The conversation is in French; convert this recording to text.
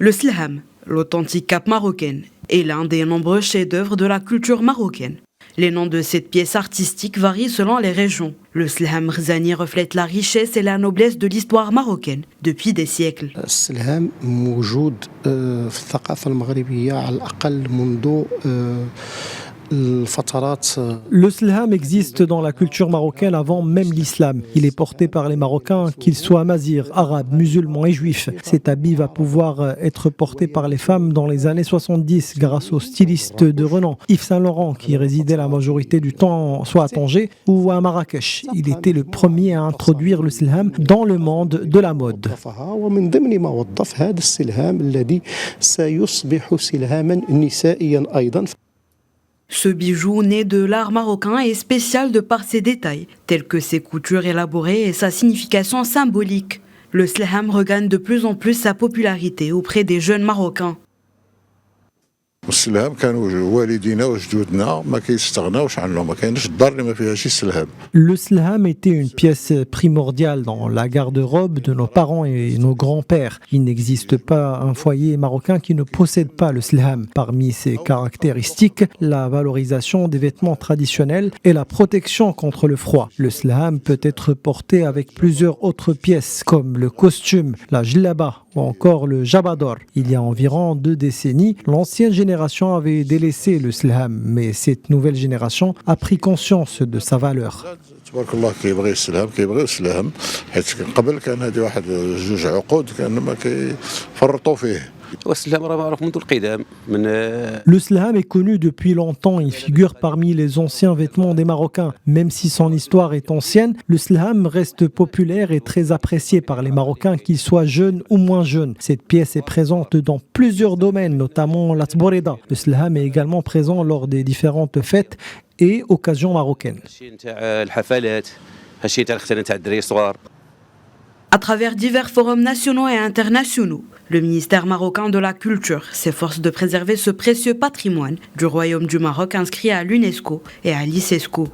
Le slham, l'authentique cape marocaine, est l'un des nombreux chefs-d'œuvre de la culture marocaine. Les noms de cette pièce artistique varient selon les régions. Le slham rzani reflète la richesse et la noblesse de l'histoire marocaine depuis des siècles. السلهام موجود في الثقافة المغربية على الأقل منذ الفترات. Le slham existe dans la culture marocaine avant même l'islam. Il est porté par les Marocains, qu'ils soient mazirs, arabes, musulmans et juifs. Cet habit va pouvoir être porté par les femmes dans les années 70 grâce au styliste de renom Yves Saint Laurent qui résidait la majorité du temps soit à Tanger ou à Marrakech. Il était le premier à introduire le slham dans le monde de la mode. ومن ضمن ما وظف هذا السلهام الذي سيصبح سلهاما نسائيا أيضا. Ce bijou né de l'art marocain est spécial de par ses détails, tels que ses coutures élaborées et sa signification symbolique. Le slham regagne de plus en plus sa popularité auprès des jeunes Marocains. والسلهام كانوا والدينا وجدودنا ما كيستغناوش عنه ما كاينش الدار اللي ما فيهاش السلهام. Le slham était une pièce primordiale dans la garde-robe de nos parents et nos grands-pères. Il n'existe pas un foyer marocain qui ne possède pas le slham. Parmi ses caractéristiques, la valorisation des vêtements traditionnels et la protection contre le froid. Le slham peut être porté avec plusieurs autres pièces comme le costume, la jlaba ou encore le jabador. Il y a environ 2 décennies, l'ancienne génération avait délaissé le slham, mais cette nouvelle génération a pris conscience de sa valeur. تبارك الله كيبغي السلهام كيبغيو السلهام حيت قبل كان هذه واحد 2 عقود كان ما كيفرطوا فيه. Le slham est connu depuis longtemps, il figure parmi les anciens vêtements des Marocains. Même si son histoire est ancienne, le slham reste populaire et très apprécié par les Marocains, qu'ils soient jeunes ou moins jeunes. Cette pièce est présente dans plusieurs domaines, notamment la tboreda. Le slham est également présent lors des différentes fêtes et occasions marocaines. À travers divers forums nationaux et internationaux, le ministère marocain de la Culture s'efforce de préserver ce précieux patrimoine du Royaume du Maroc inscrit à l'UNESCO et à l'ICESCO.